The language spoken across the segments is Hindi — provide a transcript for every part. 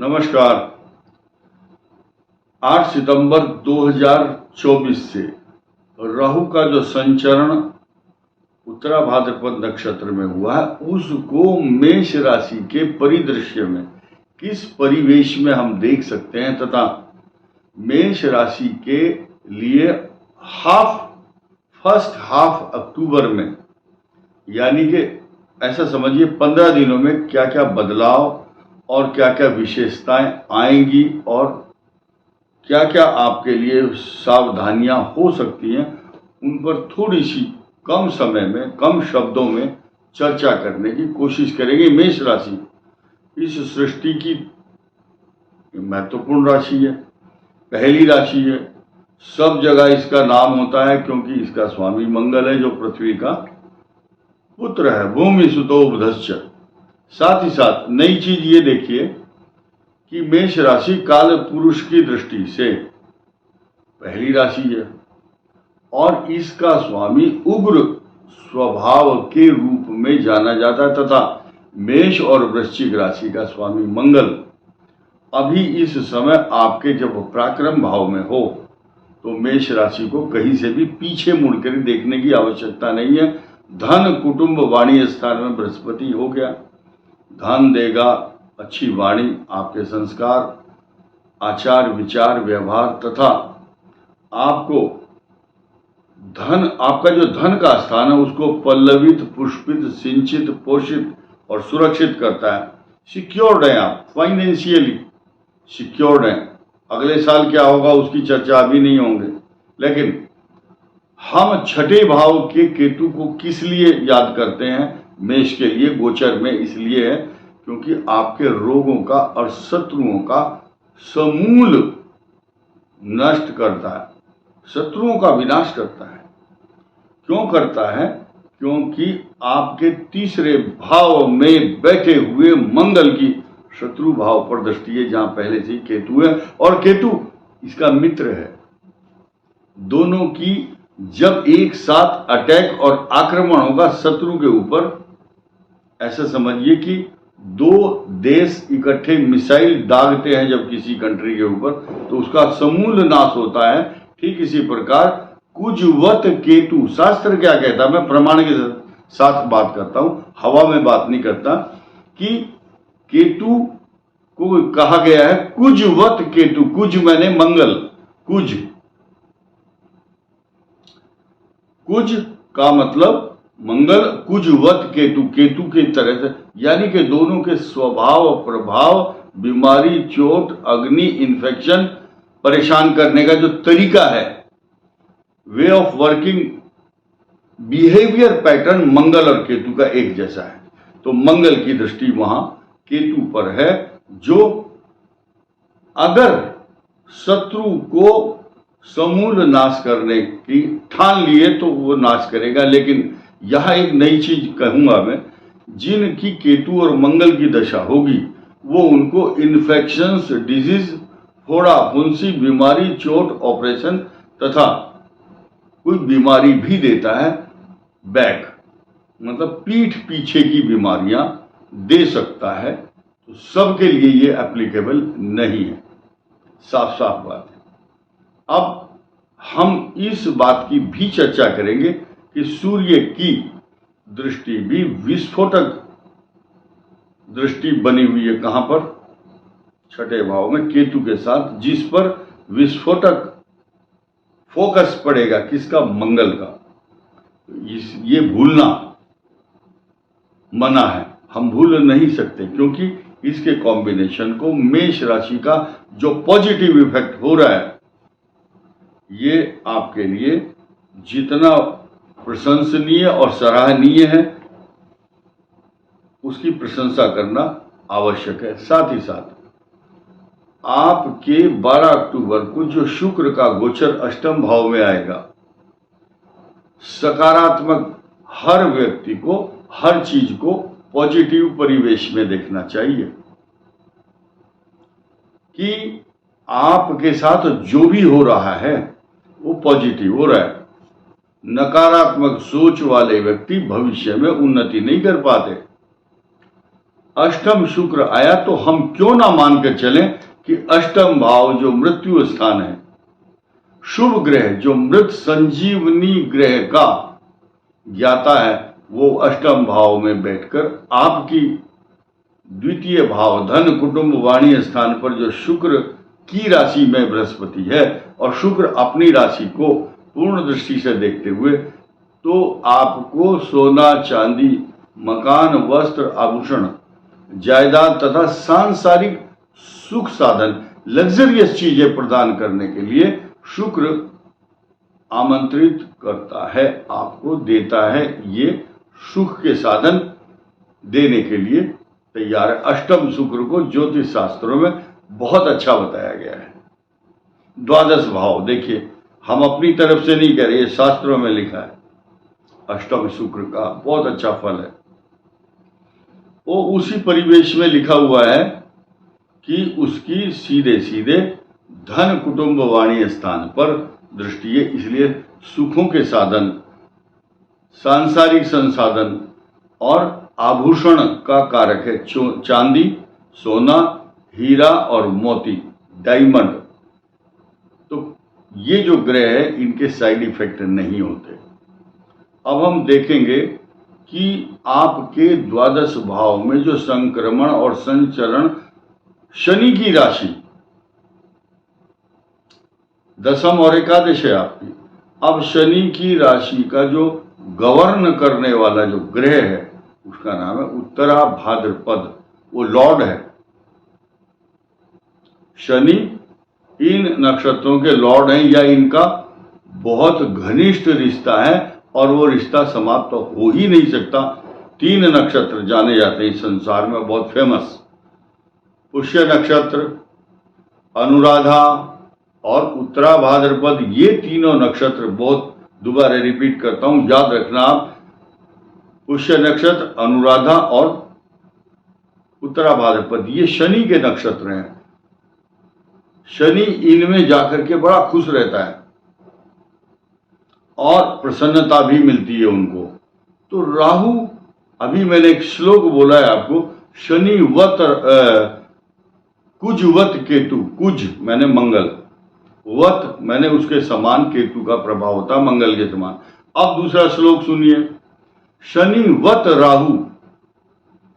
नमस्कार। 8 सितंबर 2024 से राहु का जो संचरण उत्तरा भाद्रपद नक्षत्र में हुआ है, उसको मेष राशि के परिदृश्य में किस परिवेश में हम देख सकते हैं तथा मेष राशि के लिए फर्स्ट हाफ अक्टूबर में, यानी कि ऐसा समझिए 15 दिनों में क्या क्या बदलाव और क्या क्या विशेषताएं आएंगी और क्या क्या आपके लिए सावधानियां हो सकती हैं, उन पर थोड़ी सी कम समय में कम शब्दों में चर्चा करने की कोशिश करेंगे। मेष राशि इस सृष्टि की महत्वपूर्ण राशि है, पहली राशि है। सब जगह इसका नाम होता है क्योंकि इसका स्वामी मंगल है, जो पृथ्वी का पुत्र है, भूमि सुतो बुधश्च। साथ ही साथ नई चीज ये देखिए कि मेष राशि काल पुरुष की दृष्टि से पहली राशि है और इसका स्वामी उग्र स्वभाव के रूप में जाना जाता है तथा मेष और वृश्चिक राशि का स्वामी मंगल अभी इस समय आपके जब पराक्रम भाव में हो तो मेष राशि को कहीं से भी पीछे मुड़कर देखने की आवश्यकता नहीं है। धन कुटुंब वाणी स्थान में बृहस्पति हो गया, धन देगा, अच्छी वाणी, आपके संस्कार, आचार विचार व्यवहार तथा आपको धन, आपका जो धन का स्थान है उसको पल्लवित पुष्पित सिंचित पोषित और सुरक्षित करता है। सिक्योर्ड है, आप फाइनेंशियली सिक्योर्ड हैं। अगले साल क्या होगा उसकी चर्चा अभी नहीं होंगे, लेकिन हम छठे भाव के केतु को किस लिए याद करते हैं मेष के लिए गोचर में? इसलिए है क्योंकि आपके रोगों का और शत्रुओं का समूल नष्ट करता है, शत्रुओं का विनाश करता है। क्यों करता है? क्योंकि आपके तीसरे भाव में बैठे हुए मंगल की शत्रु भाव पर दृष्टि है, जहां पहले से ही केतु है और केतु इसका मित्र है। दोनों की जब एक साथ अटैक और आक्रमण होगा शत्रु के ऊपर, ऐसा समझिए कि दो देश इकट्ठे मिसाइल दागते हैं जब किसी कंट्री के ऊपर, तो उसका समूल नाश होता है। ठीक इसी प्रकार कुजवत केतु, शास्त्र क्या कहता है, मैं प्रमाण के साथ बात करता हूं, हवा में बात नहीं करता, कि केतु को कहा गया है कुजवत केतु। कुज मैंने मंगल, कुज, कुज का मतलब मंगल, कुजवत केतु, केतु की तरह से, यानी कि दोनों के स्वभाव प्रभाव, बीमारी चोट अग्नि इन्फेक्शन, परेशान करने का जो तरीका है, way of working, behaviour pattern Mangal और केतु का एक जैसा है। तो मंगल की दृष्टि वहां केतु पर है, जो अगर शत्रु को समूल नाश करने की ठान लिए तो वो नाश करेगा। लेकिन यह एक नई चीज कहूंगा मैं, जिनकी केतु और मंगल की दशा होगी वो उनको इन्फेक्शंस, डिजीज, फोड़ा फुंसी, बीमारी चोट ऑपरेशन तथा कोई बीमारी भी देता है, बैक मतलब पीठ पीछे की बीमारियां दे सकता है। तो सबके लिए ये एप्लीकेबल नहीं है, साफ साफ बात है। अब हम इस बात की भी चर्चा करेंगे कि सूर्य की दृष्टि भी विस्फोटक दृष्टि बनी हुई है, कहां पर? छठे भाव में केतु के साथ, जिस पर विस्फोटक फोकस पड़ेगा, किसका? मंगल का। ये भूलना मना है, हम भूल नहीं सकते, क्योंकि इसके कॉम्बिनेशन को मेष राशि का जो पॉजिटिव इफेक्ट हो रहा है, ये आपके लिए जितना प्रशंसनीय और सराहनीय है उसकी प्रशंसा करना आवश्यक है। साथ ही साथ आपके 12 अक्टूबर को जो शुक्र का गोचर अष्टम भाव में आएगा, सकारात्मक, हर व्यक्ति को हर चीज को पॉजिटिव परिवेश में देखना चाहिए कि आपके साथ जो भी हो रहा है वो पॉजिटिव हो रहा है। नकारात्मक सोच वाले व्यक्ति भविष्य में उन्नति नहीं कर पाते। अष्टम शुक्र आया तो हम क्यों ना मानकर चलें कि अष्टम भाव जो मृत्यु स्थान है, शुभ ग्रह जो मृत संजीवनी ग्रह का ज्ञाता है, वो अष्टम भाव में बैठकर आपकी द्वितीय भाव धन कुटुंब वाणी स्थान पर जो शुक्र की राशि में बृहस्पति है और शुक्र अपनी राशि को पूर्ण दृष्टि से देखते हुए, तो आपको सोना चांदी, मकान, वस्त्र, आभूषण, जायदाद तथा सांसारिक सुख साधन, लग्जरियस चीजें प्रदान करने के लिए शुक्र आमंत्रित करता है, आपको देता है। ये सुख के साधन देने के लिए तैयार है। अष्टम शुक्र को ज्योतिष शास्त्रों में बहुत अच्छा बताया गया है। द्वादश भाव देखिए, हम अपनी तरफ से नहीं कह रहे, ये शास्त्रों में लिखा है। अष्टम शुक्र का बहुत अच्छा फल है। वो उसी परिवेश में लिखा हुआ है कि उसकी सीधे सीधे धन कुटुंब वाणी स्थान पर दृष्टि है, इसलिए सुखों के साधन, सांसारिक संसाधन और आभूषण का कारक है। चांदी, सोना, हीरा और मोती, डायमंड। तो ये जो ग्रह है, इनके साइड इफेक्ट नहीं होते। अब हम देखेंगे कि आपके द्वादश भाव में जो संक्रमण और संचरण शनि की राशि, दशम और एकादश है आपकी। अब शनि की राशि का जो गवर्न करने वाला जो ग्रह है, उसका नाम है उत्तरा भाद्रपद, वो लॉर्ड है। शनि इन नक्षत्रों के लॉर्ड हैं या इनका बहुत घनिष्ठ रिश्ता है और वो रिश्ता समाप्त तो हो ही नहीं सकता। 3 नक्षत्र जाने जाते हैं इस संसार में बहुत फेमस, पुष्य नक्षत्र, अनुराधा और उत्तरा भाद्रपद। ये तीनों नक्षत्र, बहुत दोबारा रिपीट करता हूं, याद रखना आप, पुष्य नक्षत्र, अनुराधा और उत्तरा भाद्रपद, ये शनि के नक्षत्र हैं। शनि इनमें जाकर के बड़ा खुश रहता है और प्रसन्नता भी मिलती है उनको। तो राहु, अभी मैंने एक श्लोक बोला है आपको, शनि वत कुजवत केतु, कुज मैंने मंगल, वत मैंने उसके समान केतु का प्रभाव होता, मंगल के समान। अब दूसरा श्लोक सुनिए, शनि वत राहु,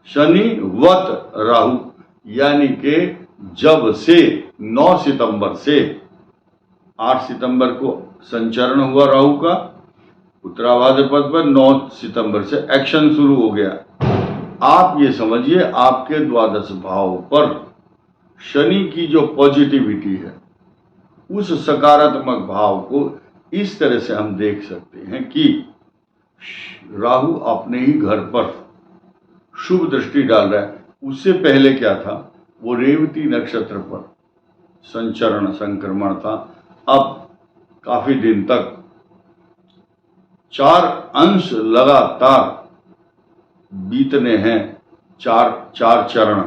शनि वत राहु, यानी कि जब से 9 सितंबर से 8 सितंबर को संचरण हुआ राहु का उत्तरा भाद्रपद पर, 9 सितंबर से एक्शन शुरू हो गया। आप ये समझिए, आपके द्वादश भाव पर शनि की जो पॉजिटिविटी है, उस सकारात्मक भाव को इस तरह से हम देख सकते हैं कि राहु अपने ही घर पर शुभ दृष्टि डाल रहा है। उससे पहले क्या था, वो रेवती नक्षत्र पर संचरण संक्रमण था। अब काफी दिन तक 4 अंश लगातार बीतने हैं, 4 चरण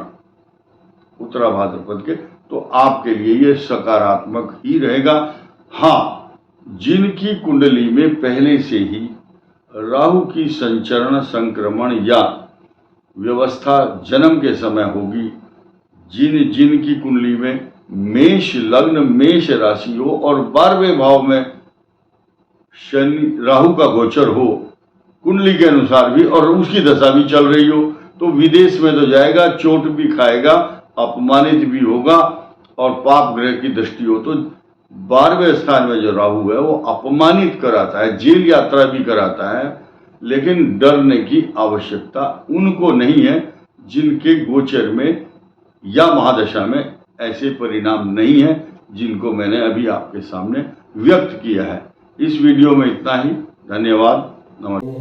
उत्तरा भाद्रपद के, तो आपके लिए ये सकारात्मक ही रहेगा। हाँ, जिनकी कुंडली में पहले से ही राहु की संचरण संक्रमण या व्यवस्था जन्म के समय होगी, जिनकी कुंडली में मेष लग्न, मेष राशि हो और 12वें भाव में शनि राहु का गोचर हो कुंडली के अनुसार भी, और उसकी दशा भी चल रही हो, तो विदेश में तो जाएगा, चोट भी खाएगा, अपमानित भी होगा, और पाप ग्रह की दृष्टि हो तो 12वें स्थान में जो राहु है वो अपमानित कराता है, जेल यात्रा भी कराता है। लेकिन डरने की आवश्यकता उनको नहीं है जिनके गोचर में या महादशा में ऐसे परिणाम नहीं है जिनको मैंने अभी आपके सामने व्यक्त किया है। इस वीडियो में इतना ही। धन्यवाद। नमस्कार।